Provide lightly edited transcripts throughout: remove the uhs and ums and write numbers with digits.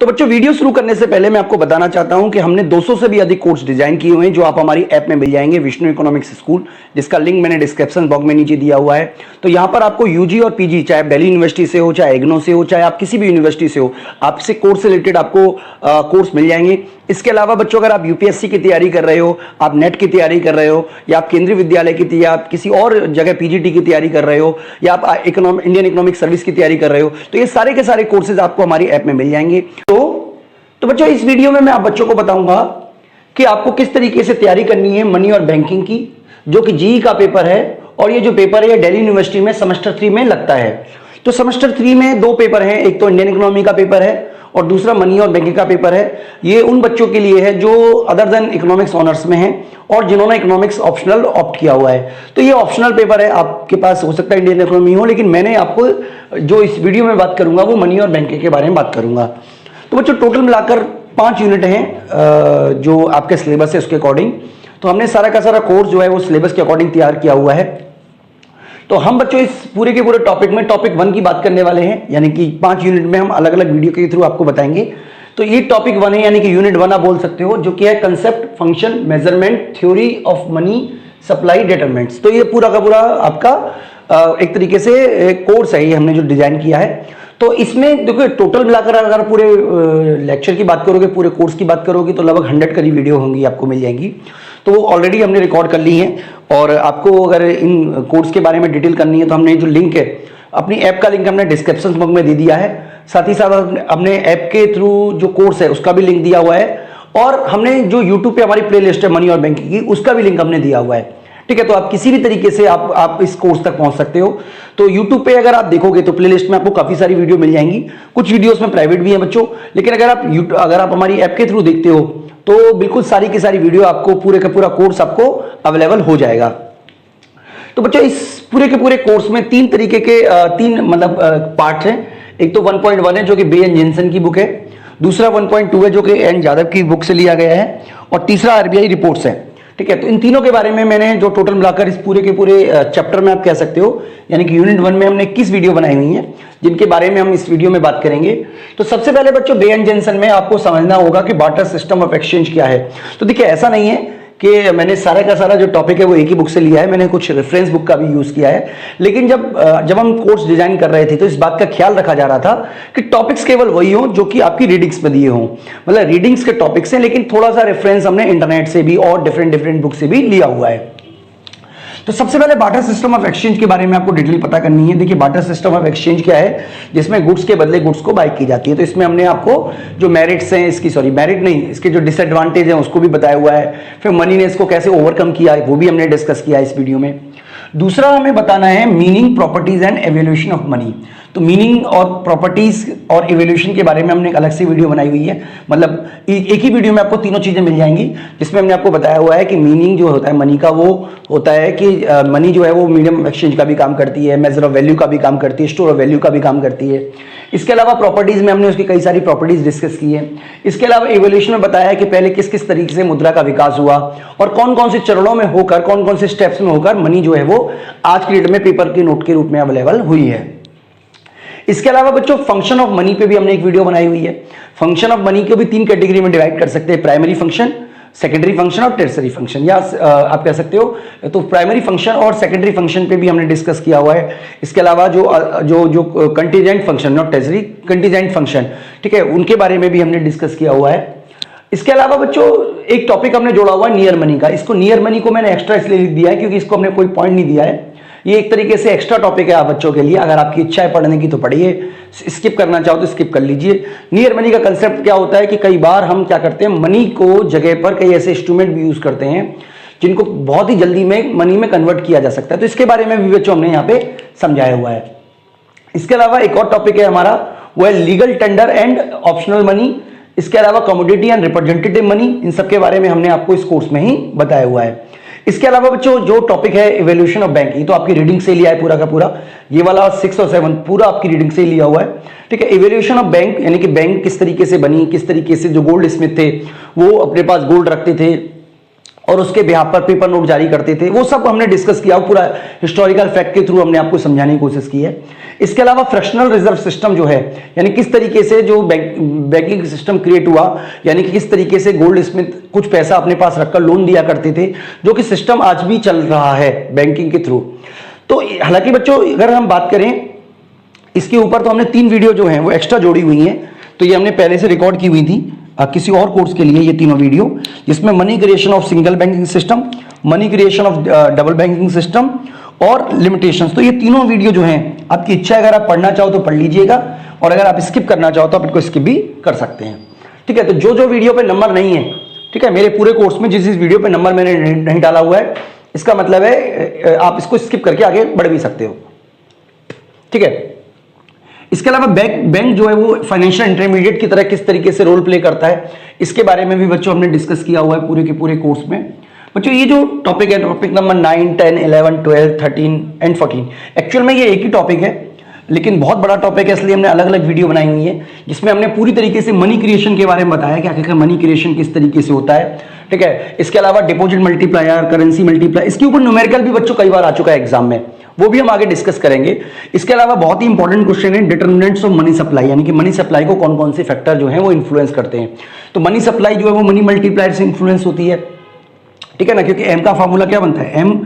तो बच्चों, वीडियो शुरू करने से पहले मैं आपको बताना चाहता हूं कि हमने 200 से भी अधिक कोर्स डिजाइन किए हुए हैं जो आप हमारी ऐप में मिल जाएंगे, विष्णु इकोनॉमिक्स स्कूल, जिसका लिंक मैंने डिस्क्रिप्शन बॉक्स में नीचे दिया हुआ है। तो यहां पर आपको यूजी और पीजी, चाहे आप दिल्ली यूनिवर्सिटी से हो, चाहे इग्नो से हो, चाहे आप किसी भी यूनिवर्सिटी से हो, आपसे कोर्स से रिलेटेड आपको कोर्स मिल जाएंगे। इसके अलावा बच्चों, अगर आप यूपीएससी की तैयारी कर रहे हो, आप नेट की तैयारी कर रहे हो, या आप केंद्रीय विद्यालय की या आप किसी और जगह पीजीटी की तैयारी कर रहे हो, या आप इंडियन इकोनॉमिक सर्विस की तैयारी कर रहे हो, तो ये सारे के सारे कोर्सेज आपको हमारी ऐप में मिल जाएंगे। तो बच्चों, इस वीडियो में मैं आप बच्चों को बताऊंगा कि आपको किस तरीके से तैयारी करनी है मनी और बैंकिंग की, जो कि जीई का पेपर है। और ये जो पेपर है ये दिल्ली यूनिवर्सिटी में सेमेस्टर 3 में लगता है। तो सेमेस्टर 3 में दो पेपर हैं, एक तो इंडियन इकोनॉमी का पेपर है और दूसरा मनी और बैंकिंग का पेपर है। ये उन बच्चों के लिए है जो अदर देन इकोनॉमिक्स ऑनर्स में हैं और जिन्होंने इकोनॉमिक्स ऑप्शनल ऑप्ट किया हुआ है। तो ये ऑप्शनल पेपर है, आपके पास हो सकता है इंडियन इकोनॉमी हो, लेकिन मैंने आपको जो इस वीडियो में बात करूंगा वो मनी और बैंकिंग के बारे में बात करूंगा। तो बच्चों, टोटल मिलाकर 5 यूनिट हैं जो आपके सिलेबस है उसके अकॉर्डिंग। तो हमने सारा का सारा कोर्स जो है वो सिलेबस के अकॉर्डिंग तैयार किया हुआ है। तो हम बच्चों इस पूरे के पूरे टॉपिक में टॉपिक 1 की बात करने वाले हैं, यानी कि 5 यूनिट में हम अलग अलग वीडियो के थ्रू आपको बताएंगे। तो ये टॉपिक 1 है, यानी कि यूनिट 1 आप बोल सकते हो, जो कि है concept, function, measurement, theory of money, supply, determinants. तो ये पूरा का पूरा आपका एक तरीके से कोर्स है, ये हमने जो डिजाइन किया है। तो इसमें देखो, टोटल मिलाकर अगर पूरे लेक्चर की बात करोगे, पूरे कोर्स की बात करोगे, तो लगभग 100 करीब वीडियो होंगी, आपको मिल जाएंगी। तो वो ऑलरेडी हमने रिकॉर्ड कर ली है। और आपको अगर इन कोर्स के बारे में डिटेल करनी है तो हमने जो लिंक है, अपनी ऐप का लिंक हमने डिस्क्रिप्शन बॉक्स में दे दिया है। साथ ही साथ अपने ऐप के थ्रू जो कोर्स है उसका भी लिंक दिया हुआ है। और हमने जो यूट्यूब पे हमारी प्ले लिस्ट है मनी और बैंकिंग की, उसका भी लिंक हमने दिया हुआ है। ठीक है, तो आप किसी भी तरीके से आप इस कोर्स तक पहुंच सकते हो। तो YouTube पे अगर आप देखोगे तो प्लेलिस्ट में आपको काफी सारी वीडियो मिल जाएंगी। कुछ वीडियोस में प्राइवेट भी हैं बच्चों, लेकिन अगर आप हमारी ऐप के थ्रू देखते हो तो बिल्कुल सारी की सारी वीडियो आपको, पूरे का पूरा कोर्स आपको अवेलेबल हो जाएगा। तो बच्चों, इस पूरे के पूरे कोर्स में 3 तरीके के 3 पार्ट हैं। एक तो 1.1 है जो कि बे एंड जेनसन की बुक है, दूसरा 1.2 है जो कि एन यादव की बुक से लिया गया है, और तीसरा आरबीआई रिपोर्ट्स है। ठीक है, तो इन तीनों के बारे में मैंने जो टोटल मिलाकर इस पूरे के पूरे चैप्टर में आप कह सकते हो, यानी कि यूनिट 1 में हमने 21 वीडियो बनाई हुई हैं जिनके बारे में हम इस वीडियो में बात करेंगे। तो सबसे पहले बच्चों, बे एंड जेनसन में आपको समझना होगा कि बार्टर सिस्टम ऑफ एक्सचेंज क्या है। तो देखिए, ऐसा नहीं है कि मैंने सारा का सारा जो टॉपिक है वो एक ही बुक से लिया है, मैंने कुछ रेफरेंस बुक का भी यूज किया है। लेकिन जब हम कोर्स डिजाइन कर रहे थे तो इस बात का ख्याल रखा जा रहा था कि टॉपिक्स केवल वही हों जो कि आपकी रीडिंग्स में दिए हों, मतलब रीडिंग्स के टॉपिक्स हैं, लेकिन थोड़ा सा रेफरेंस हमने इंटरनेट से भी और डिफरेंट बुक से भी लिया हुआ है। तो सबसे पहले बार्टर सिस्टम ऑफ एक्सचेंज के बारे में आपको डिटेल पता करनी है। देखिए, बार्टर सिस्टम ऑफ एक्सचेंज क्या है, जिसमें गुड्स के बदले गुड्स को बाय की जाती है। तो इसमें हमने आपको जो मेरिट्स हैं इसके जो डिसएडवांटेज हैं उसको भी बताया हुआ है। फिर मनी ने इसको कैसे ओवरकम किया है वो भी हमने डिस्कस किया है इस वीडियो में। दूसरा हमें बताना है meaning, properties and evaluation of money. तो मीनिंग और प्रॉपर्टीज और एवेल्यूशन के बारे में हमने एक अलग से वीडियो बनाई हुई है, मतलब एक ही वीडियो में आपको तीनों चीजें मिल जाएंगी, जिसमें हमने आपको बताया हुआ है कि मीनिंग जो होता है मनी का, वो होता है कि मनी जो है वो मीडियम एक्सचेंज का भी काम करती है, मेजर ऑफ वैल्यू का भी काम करती है, स्टोर ऑफ वैल्यू का भी काम करती है। इसके अलावा प्रॉपर्टीज में हमने उसकी कई सारी प्रॉपर्टीज डिस्कस की है। इसके अलावा एवोल्यूशन में बताया है कि पहले किस किस तरीके से मुद्रा का विकास हुआ और कौन कौन से चरणों में होकर, कौन कौन से स्टेप्स में होकर मनी जो है वो आज की डेट में पेपर के नोट के रूप में अवेलेबल हुई है। इसके अलावा बच्चों, फंक्शन ऑफ मनी पे भी हमने एक वीडियो बनाई हुई है। फंक्शन ऑफ मनी को भी 3 कैटेगरी में डिवाइड कर सकते हैं, प्राइमरी फंक्शन, सेकेंडरी फंक्शन और टर्सरी फंक्शन, या आप कह सकते हो। तो प्राइमरी फंक्शन और सेकेंडरी फंक्शन पे भी हमने डिस्कस किया हुआ है। इसके अलावा जो contingent function, not tertiary, contingent function, ठीक है, उनके बारे में भी हमने डिस्कस किया हुआ है। इसके अलावा बच्चों, एक टॉपिक हमने जोड़ा हुआ है नियर मनी का। इसको नियर मनी को मैंने एक्स्ट्रा इसलिए लिख दिया है क्योंकि इसको हमने कोई पॉइंट नहीं दिया है। ये एक तरीके से एक्स्ट्रा टॉपिक है आप बच्चों के लिए, अगर आपकी इच्छा है पढ़ने की तो पढ़िए, स्किप करना चाहो तो स्किप कर लीजिए। नियर मनी का कंसेप्ट क्या होता है कि कई बार हम क्या करते हैं, मनी को जगह पर कई ऐसे इंस्ट्रूमेंट भी यूज करते हैं जिनको बहुत ही जल्दी में मनी में कन्वर्ट किया जा सकता है। तो इसके बारे में भी बच्चों हमने यहाँ पे समझाया हुआ है। इसके अलावा एक और टॉपिक है हमारा, वो है legal tender and optional money. इसके अलावा कमोडिटी एंड रिप्रेजेंटेटिव मनी, इन सब के बारे में हमने आपको इस कोर्स में ही बताया हुआ है। इसके अलावा बच्चों, जो टॉपिक है इवोल्यूशन ऑफ बैंकिंग, तो आपकी रीडिंग से लिया है पूरा का पूरा, ये वाला 6 और 7 पूरा आपकी रीडिंग से ही लिया हुआ है। ठीक है, इवोल्यूशन ऑफ बैंक, यानी कि बैंक किस तरीके से बनी, किस तरीके से जो गोल्ड स्मिथ थे वो अपने पास गोल्ड रखते थे और उसके बिहाफ पर पेपर नोट जारी करते थे, वो सब हमने डिस्कस किया, पूरा हिस्टोरिकल फैक्ट के थ्रू हमने आपको समझाने की कोशिश की है। इसके अलावा फ्रैक्शनल रिजर्व सिस्टम जो है, यानी किस तरीके से जो बैंकिंग सिस्टम क्रिएट हुआ, यानी कि किस तरीके से गोल्ड स्मिथ कुछ पैसा अपने पास रखकर लोन दिया करते थे, जो कि सिस्टम आज भी चल रहा है बैंकिंग के थ्रू। तो हालांकि बच्चों अगर हम बात करें इसके ऊपर, तो हमने 3 वीडियो जो हैं वो एक्स्ट्रा जोड़ी हुई हैं, तो ये हमने पहले से रिकॉर्ड की हुई थी किसी और कोर्स के लिए, ये तीनों वीडियो, जिसमें money creation of single banking system, money creation of double banking system और लिमिटेशंस। तो ये तीनों वीडियो जो हैं, आपकी इच्छा है अगर आप पढ़ना चाहो तो पढ़ लीजिएगा, और अगर आप स्किप करना चाहो तो आप इनको स्किप भी कर सकते हैं। ठीक है, तो जो जो वीडियो पे नंबर नहीं है, ठीक है, मेरे पूरे कोर्स में जिस वीडियो पे नंबर मैंने नहीं डाला हुआ है, इसका मतलब है आप इसको स्किप करके आगे बढ़ भी सकते हो। ठीक है, इसके अलावा बैंक जो है वो फाइनेंशियल इंटरमीडिएट की तरह किस तरीके से रोल प्ले करता है, इसके बारे में भी बच्चों हमने डिस्कस किया हुआ है पूरे के पूरे कोर्स में। बच्चों ये जो टॉपिक है, टॉपिक नंबर 9, 10, 11, 12, 13 एंड 14, एक्चुअल में ये एक ही टॉपिक है, लेकिन बहुत बड़ा टॉपिक है, इसलिए हमने अलग अलग वीडियो बनाई हुई है, जिसमें हमने पूरी तरीके से मनी क्रिएशन के बारे में बताया कि आखिरकार मनी क्रिएशन किस तरीके से होता है। ठीक है, इसके अलावा डिपॉजिट मल्टीप्लायर, करेंसी मल्टीप्लायर, इसके ऊपर न्यूमेरिकल भी बच्चों कई बार आ चुका है एग्जाम में, वो भी हम आगे डिस्कस करेंगे। इसके अलावा बहुत ही इंपॉर्टेंट क्वेश्चन है डिटर्मिनेंट्स ऑफ मनी सप्लाई, यानी कि मनी सप्लाई को कौन कौन से फैक्टर जो है वो इन्फ्लुएंस करते हैं। तो मनी सप्लाई जो है वो मनी मल्टीप्लायर से इन्फ्लुएंस होती है, ठीक है ना, क्योंकि एम का फॉर्मूला क्या बनता है, एम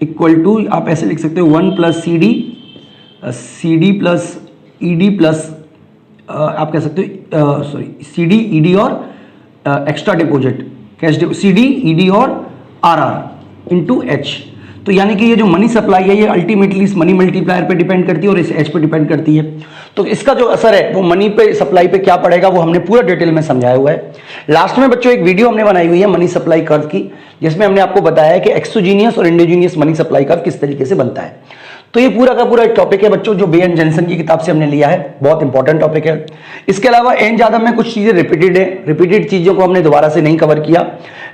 इक्वल टू, आप ऐसे लिख सकते हो 1 plus C D plus E D plus आप कह सकते हो सी डी ई डी और extra deposit cash, C D E D और आर आर इंटू एच। तो यानी कि ये जो मनी सप्लाई है ये अल्टीमेटली इस मनी मल्टीप्लायर पे डिपेंड करती है और इस एच पे डिपेंड करती है। तो इसका जो असर है वो मनी पे सप्लाई पे क्या पड़ेगा वो हमने पूरा डिटेल में समझाया हुआ है। लास्ट में बच्चों एक वीडियो हमने बनाई हुई है मनी सप्लाई कर्व की, जिसमें हमने आपको बताया है कि एक्सोजीनियस और इंडोजीनियस मनी सप्लाई कर्व किस तरीके से बनता है। तो ये पूरा का पूरा एक टॉपिक है बच्चों जो बे एंड जेनसन की किताब से हमने लिया है, बहुत इंपॉर्टेंट टॉपिक है। इसके अलावा एन ज्यादा में कुछ चीजें रिपीटेड है, रिपीटेड चीजों को हमने दोबारा से नहीं कवर किया,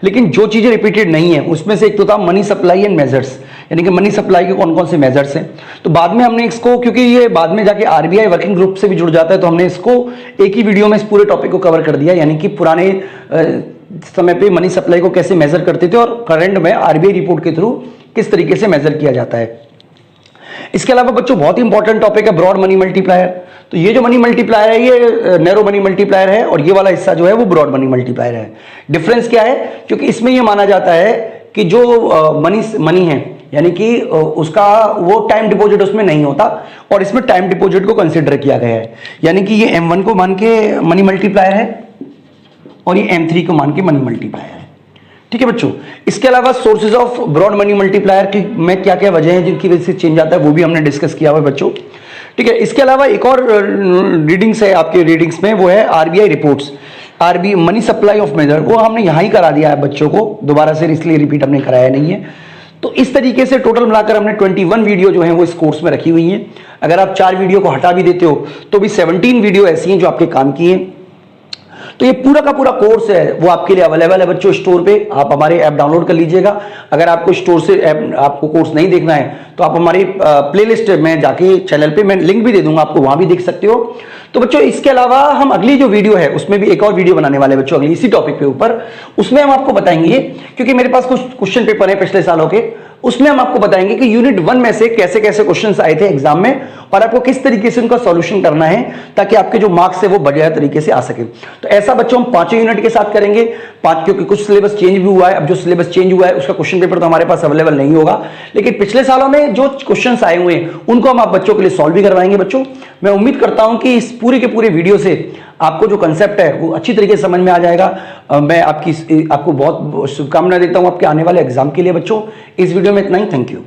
लेकिन जो चीजें रिपीटेड नहीं है उसमें से एक तो था मनी सप्लाई एंड मेजर्स, यानी कि मनी सप्लाई के कौन कौन से मेजर्स हैं। तो बाद में हमने इसको, क्योंकि ये बाद में जाके आरबीआई वर्किंग ग्रुप से भी जुड़ जाता है, तो हमने इसको एक ही वीडियो में इस पूरे टॉपिक को कवर कर दिया, यानी कि पुराने समय पे मनी सप्लाई को कैसे मेजर करते थे और करंट में आरबीआई रिपोर्ट के थ्रू किस तरीके से मेजर किया जाता है। इसके अलावा बच्चों बहुत ही इंपॉर्टेंट टॉपिक है ब्रॉड मनी मल्टीप्लायर। तो ये जो मनी मल्टीप्लायर है ये नैरो मनी मल्टीप्लायर है और ये वाला हिस्सा जो है वो ब्रॉड मनी मल्टीप्लायर है। डिफरेंस क्या है, क्योंकि इसमें ये माना जाता है कि जो मनी है यानी कि उसका वो टाइम डिपॉजिट उसमें नहीं होता और इसमें टाइम डिपॉजिट को कंसिडर किया गया है, यानी कि ये M1 को मान के मनी मल्टीप्लायर है और ये M3 को मान के मनी मल्टीप्लायर है। ठीक है बच्चों, इसके अलावा sources of broad money multiplier की में क्या क्या वजह है जिनकी वजह से चेंज आता है वो भी हमने डिस्कस किया हुआ है बच्चों। ठीक है, इसके अलावा एक और रीडिंग्स है आपके रीडिंग्स में, वो है RBI reports, RBI money supply of major, वो हमने यहाँ ही करा दिया है बच्चों को, दोबारा से इसलिए रिपीट हमने कराया नहीं है। तो इस तरीके से टोटल मिलाकर हमने 21 वीडियो जो है वो इस कोर्स में रखी हुई हैं। अगर आप 4 वीडियो को हटा भी देते हो तो भी 17 वीडियो ऐसी हैं जो आपके काम की हैं। तो ये पूरा का पूरा कोर्स है वो आपके लिए अवेलेबल है बच्चों स्टोर पे, आप हमारे ऐप डाउनलोड कर लीजिएगा। अगर आपको स्टोर से ऐप आपको कोर्स नहीं देखना है तो आप हमारी प्लेलिस्ट में जाके चैनल पे मैं लिंक भी दे दूंगा, आपको वहां भी देख सकते हो। तो बच्चों इसके अलावा हम अगली जो वीडियो है उसमें भी एक और वीडियो बनाने वाले बच्चों अगली इसी टॉपिक के ऊपर, उसमें हम आपको बताएंगे, क्योंकि मेरे पास कुछ क्वेश्चन पेपर है पिछले सालों के, उसमें हम आपको बताएंगे कि यूनिट 1 में से कैसे कैसे क्वेश्चंस आए थे एग्जाम में और आपको किस तरीके से उनका सॉल्यूशन करना है ताकि आपके जो मार्क्स है वो बढ़िया तरीके से आ सके। तो ऐसा बच्चों हम 5 यूनिट के साथ करेंगे, 5, क्योंकि कुछ सिलेबस चेंज भी हुआ है। अब जो सिलेबस चेंज हुआ है उसका क्वेश्चन पेपर तो हमारे पास अवेलेबल नहीं होगा, लेकिन पिछले सालों में जो क्वेश्चंस आए हुए हैं उनको हम आप बच्चों के लिए सॉल्व भी करवाएंगे। बच्चों मैं उम्मीद करता हूं कि इस पूरे के पूरे वीडियो से आपको जो कंसेप्ट है वो अच्छी तरीके से समझ में आ जाएगा। मैं आपको बहुत शुभकामनाएं देता हूं आपके आने वाले एग्जाम के लिए बच्चों। इस वीडियो में इतना ही, थैंक यू।